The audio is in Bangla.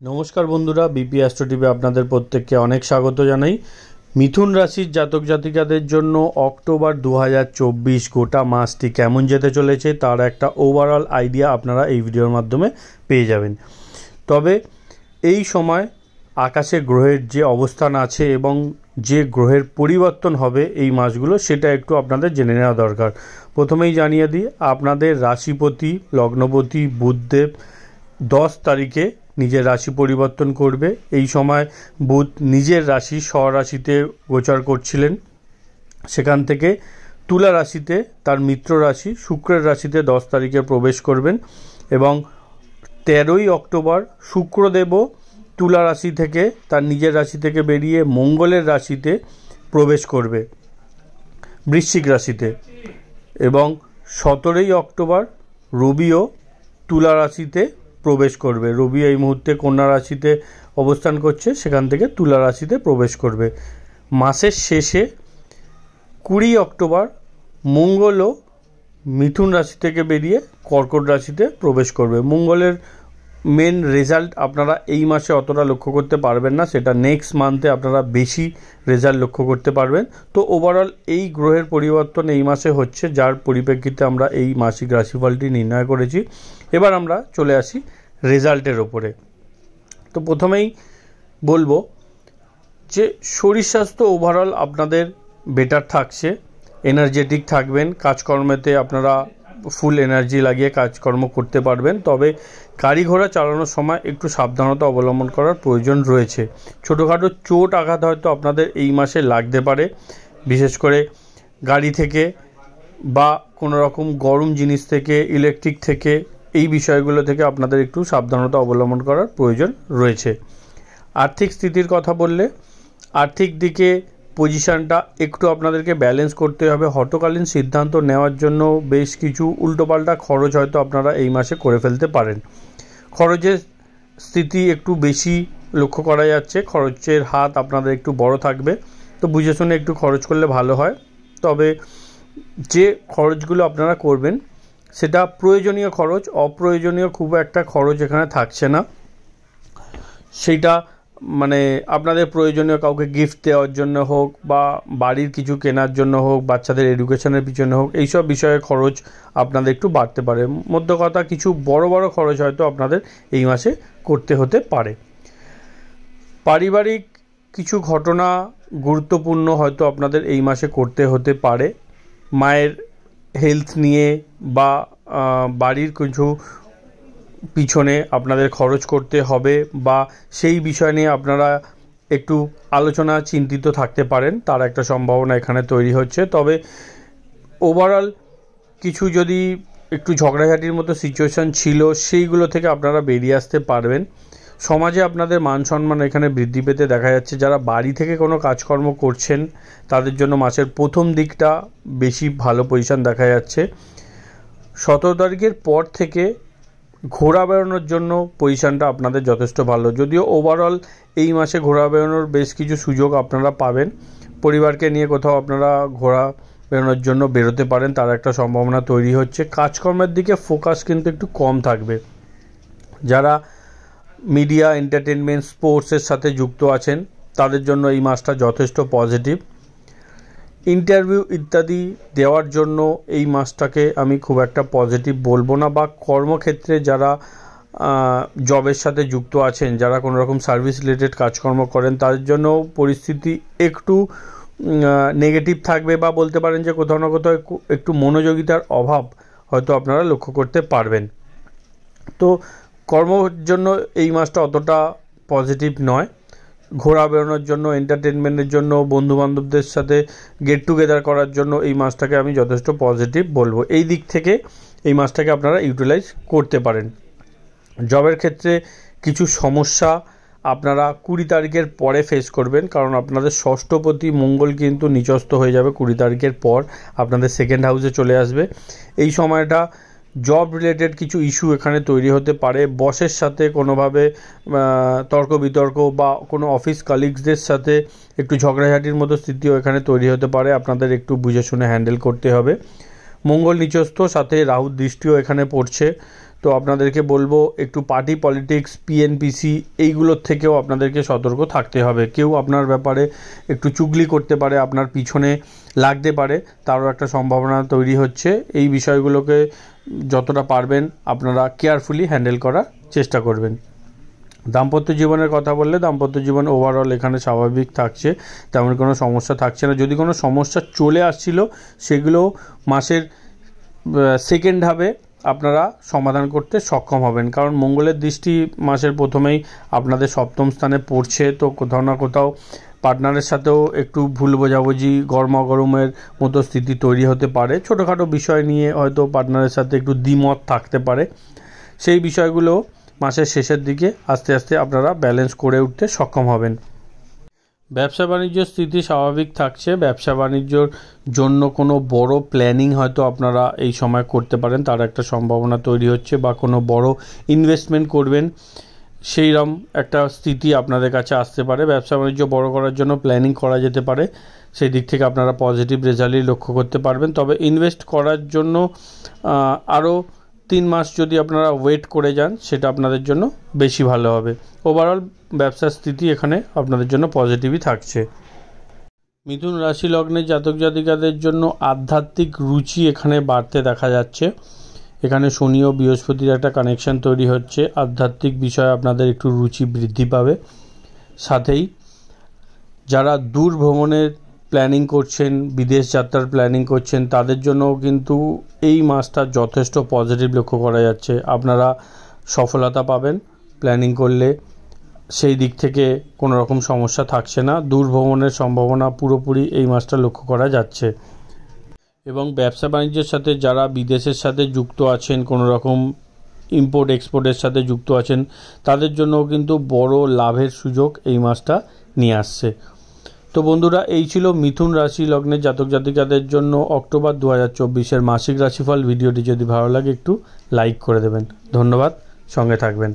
नमस्कार बंधुरा बीपी एस्ट्रो टीवी आपनादेर प्रत्येकके अनेक स्वागत जानाई। मिथुन राशिर जातक जातिकादेर जन्य अक्टोबर 2024 गोटा मासटी केमन जेते चलेछे तार एकटा ओभारअल आइडिया आपनारा एई भिडियोर माध्यमे पेये जाबेन। तबे एई समय आकाशे ग्रहेर जे अवस्थान आछे एबं जे ग्रहेर परिवर्तन होबे एई मासगुलो सेटा एकटु आपनादेर जेने नेওয়া दरकार। प्रथमेई जानिये दिई आपनादेर राशिपति लग्नपति बुधदेव 10 तारिखे निजेर राशि परिवर्तन करबे। एई समय बुध निजेर राशि स्वराशिते गोचर करछिलेन, सेखान थेके तुला राशिते तार मित्र राशि शुक्रेर राशिते 10 तारिखे प्रवेश करबेन एबं 13 अक्टोबर शुक्रदेव तुला राशि थेके तार निजेर राशि थेके बेरिये मंगलेर राशिते प्रवेश करबे वृश्चिक राशिते एबं 17 अक्टोबर रबिओ तुला राशिते प्रवेश करबे। रवि এই মুহূর্তে কন্যা রাশিতে অবস্থান করছে, সেখান থেকে তুলা রাশিতে প্রবেশ করবে। মাসের শেষে 20 অক্টোবর মঙ্গলও মিথুন রাশি থেকে বেরিয়ে কর্কট রাশিতে প্রবেশ করবে। মঙ্গলের মেন রেজাল্ট আপনারা এই মাসে অতটা লক্ষ্য করতে পারবেন না, সেটা নেক্সট মান্থে আপনারা বেশি রেজাল্ট লক্ষ্য করতে পারবেন। তো ওভারঅল এই গ্রহের পরিবর্তন এই মাসে হচ্ছে, যার পরিপ্রেক্ষিতে আমরা এই মাসিক রাশিফলটি নির্ণয় করেছি। এবার আমরা চলে আসি রেজাল্টের ওপরে। তো প্রথমেই বলবো যে শরীর স্বাস্থ্য ওভারঅল আপনাদের বেটার থাকছে, এনার্জেটিক থাকবেন, কাজকর্মেতে আপনারা ফুল এনার্জি লাগিয়ে কাজকর্ম করতে পারবেন। তবে গাড়ি ঘোড়া চালানোর সময় একটু সাবধানতা অবলম্বন করার প্রয়োজন রয়েছে। ছোটোখাটো চোট আঘাত হয়তো আপনাদের এই মাসে লাগতে পারে, বিশেষ করে গাড়ি থেকে বা কোনো রকম গরম জিনিস থেকে, ইলেকট্রিক থেকে, এই বিষয়গুলো থেকে আপনাদের একটু সাবধানতা অবলম্বন করার প্রয়োজন রয়েছে। আর্থিক স্থিতির কথা বললে আর্থিক দিকে পজিশনটা একটু আপনাদেরকে ব্যালেন্স করতে হবে। হঠকালীন সিদ্ধান্ত নেওয়ার জন্য বেশ কিছু উল্টোপাল্টা খরচ হয়তো আপনারা এই মাসে করে ফেলতে পারেন। খরচের স্থিতি একটু বেশি লক্ষ্য করা যাচ্ছে, খরচের হাত আপনাদের একটু বড় থাকবে, তো বুঝে শুনে একটু খরচ করলে ভালো হয়। তবে যে খরচগুলো আপনারা করবেন সেটা প্রয়োজনীয় খরচ, অপ্রয়োজনীয় খুব একটা খরচ এখানে থাকছে না। সেইটা মানে আপনাদের প্রয়োজনীয় কাউকে গিফট দেওয়ার জন্য হোক বা বাড়ির কিছু কেনার জন্য হোক, বাচ্চাদের এডুকেশনের পিছনে হোক, এইসব বিষয়ে খরচ আপনাদের একটু বাড়তে পারে। মধ্য কথা কিছু বড় বড় খরচ হয়তো আপনাদের এই মাসে করতে হতে পারে। পারিবারিক কিছু ঘটনা গুরুত্বপূর্ণ হয়তো আপনাদের এই মাসে করতে হতে পারে। মায়ের হেলথ নিয়ে বা বাড়ির কিছু পিছনে আপনাদের খরচ করতে হবে বা সেই বিষয় নিয়ে আপনারা একটু আলোচনা চিন্তিত থাকতে পারেন, তার একটা সম্ভাবনা এখানে তৈরি হচ্ছে। তবে ওভারঅল কিছু যদি একটু ঝগড়াঝাটির মতো সিচুয়েশান ছিল সেইগুলো থেকে আপনারা বেরিয়ে আসতে পারবেন। সমাজে আপনাদের মান সম্মান এখানে বৃদ্ধি পেতে দেখা যাচ্ছে। যারা বাড়ি থেকে কোনো কাজকর্ম করছেন তাদের জন্য মাসের প্রথম দিকটা বেশি ভালো পজিশন দেখা যাচ্ছে। 17 তারিখের পর থেকে ঘোরা বেড়ানোর জন্য পজিশনটা আপনাদের যথেষ্ট ভালো, যদিও ওভারঅল এই মাসে ঘোরা বেড়ানোর বেশ কিছু সুযোগ আপনারা পাবেন। পরিবারকে নিয়ে কোথাও আপনারা ঘোরা বেড়ানোর জন্য বেরোতে পারেন, তার একটা সম্ভাবনা তৈরি হচ্ছে। কাজকর্মের দিকে ফোকাস কিন্তু একটু কম থাকবে। যারা মিডিয়া, এন্টারটেনমেন্ট, স্পোর্টসের সাথে যুক্ত আছেন তাদের জন্য এই মাসটা যথেষ্ট পজিটিভ। ইন্টারভিউ ইত্যাদি দেওয়ার জন্য এই মাসটাকে আমি খুব একটা পজিটিভ বলবো না, বা কর্মক্ষেত্রে যারা জবের সাথে যুক্ত আছেন, যারা কোনো রকম সার্ভিস রিলেটেড কাজকর্ম করেন তাদের জন্য পরিস্থিতি একটু নেগেটিভ থাকবে, বা বলতে পারেন যে কোথাও না কোথাও একটু মনোযোগিতার অভাব হয়তো আপনারা লক্ষ্য করতে পারবেন। তো কর্মের জন্য এই মাসটা অতটা পজিটিভ নয়। ঘোরা বেরোনোর জন্য, এন্টারটেনমেন্টের জন্য, বন্ধুবান্ধবদের সাথে গেট টুগেদার করার জন্য এই মাসটাকে আমি যথেষ্ট পজিটিভ বলবো। এই দিক থেকে এই মাসটাকে আপনারা ইউটিলাইজ করতে পারেন। জবের ক্ষেত্রে কিছু সমস্যা আপনারা 20 তারিখের পরে ফেস করবেন, কারণ আপনাদের ষষ্ঠপতি মঙ্গল কিন্তু নিচস্থ হয়ে যাবে 20 তারিখের পর, আপনাদের সেকেন্ড হাউসে চলে আসবে। এই সময়টা জব রিলেটেড কিছু ইস্যু এখানে তৈরি হতে পারে। বসের সাথে কোনোভাবে তর্ক বিতর্ক বা কোনো অফিস কালিগসদের সাথে একটু ঝগড়াঝাটির মতো স্থিতিও এখানে তৈরি হতে পারে, আপনাদের একটু বুঝে শুনে হ্যান্ডেল করতে হবে। মঙ্গল নিচস্থ, সাথে রাহুর দৃষ্টিও এখানে পড়ছে, তো আপনাদেরকে বলবো একটু পার্টি পলিটিক্স, পিএনপিসি এইগুলোর থেকেও আপনাদেরকে সতর্ক থাকতে হবে। কেউ আপনার ব্যাপারে একটু চুগলি করতে পারে, আপনার পিছনে লাগতে পারে, তারও একটা সম্ভাবনা তৈরি হচ্ছে। এই বিষয়গুলোকে যতটা পারবেন আপনারা কেয়ারফুলি হ্যান্ডেল করার চেষ্টা করবেন। দাম্পত্য জীবনের কথা বললে দাম্পত্য জীবন ওভারঅল এখানে স্বাভাবিক থাকছে, তেমন কোনো সমস্যা থাকছে না। যদি কোনো সমস্যা চলে আসছিল সেগুলো মাসের সেকেন্ড হাফে আপনারা সমাধান করতে সক্ষম হবেন, কারণ মঙ্গলের দৃষ্টি মাসের প্রথমেই আপনাদের সপ্তম স্থানে পড়ছে। তো কোথাও না কোথাও পার্টনারের সাথেও একটু ভুল বোঝাবুঝি, গরমাগরমের মতো স্থিতি তৈরি হতে পারে। ছোটোখাটো বিষয় নিয়ে হয়তো পার্টনারের সাথে একটু দ্বিমত থাকতে পারে। সেই বিষয়গুলো মাসের শেষের দিকে আস্তে আস্তে আপনারা ব্যালেন্স করে উঠতে সক্ষম হবেন। ব্যবসা বাণিজ্যের স্থিতি স্বাভাবিক থাকছে। ব্যবসা বাণিজ্যর জন্য কোনো বড় প্ল্যানিং হয়তো আপনারা এই সময় করতে পারেন, তার একটা সম্ভাবনা তৈরি হচ্ছে, বা কোনো বড় ইনভেস্টমেন্ট করবেন সেইরকম একটা স্থিতি আপনাদের কাছে আসতে পারে। ব্যবসা বাণিজ্য বড় করার জন্য প্ল্যানিং করা যেতে পারে, সেই দিক থেকে আপনারা পজিটিভ রেজাল্টই লক্ষ্য করতে পারবেন। তবে ইনভেস্ট করার জন্য আরও 3 মাস যদি আপনারা ওয়েট করে যান সেটা আপনাদের জন্য বেশি ভালো হবে। ওভারঅল ব্যবসার স্থিতি এখানে আপনাদের জন্য পজিটিভই থাকছে। মিথুন রাশি লগ্নের জাতক জাতিকাদের জন্য আধ্যাত্মিক রুচি এখানে বাড়তে দেখা যাচ্ছে। এখানে শনি ও বৃহস্পতির একটা কানেকশন তৈরি হচ্ছে, আধ্যাত্মিক বিষয়ে আপনাদের একটু রুচি বৃদ্ধি পাবে। সাথেই যারা দূর ভ্রমণের প্ল্যানিং করছেন, বিদেশ যাত্রার প্ল্যানিং করছেন, তাদের জন্যও কিন্তু এই মাসটা যথেষ্ট পজিটিভ লক্ষ্য করা যাচ্ছে। আপনারা সফলতা পাবেন প্ল্যানিং করলে, সেই দিক থেকে কোনো রকম সমস্যা থাকছে না। দূর ভ্রমণের সম্ভাবনা পুরোপুরি এই মাসটা লক্ষ্য করা যাচ্ছে। এবং ব্যবসা বাণিজ্যের সাথে যারা বিদেশের সাথে যুক্ত আছেন, কোনো রকম ইম্পোর্ট এক্সপোর্টের সাথে যুক্ত আছেন, তাদের জন্যও কিন্তু বড় লাভের সুযোগ এই মাসটা নিয়ে আসছে। তো বন্ধুরা, এই ছিল মিথুন রাশি লগ্নের জাতক জাতিকাদের জন্য অক্টোবর 2024-এর মাসিক রাশিফল। ভিডিওটি যদি ভালো লাগে একটু লাইক করে দেবেন। ধন্যবাদ, সঙ্গে থাকবেন।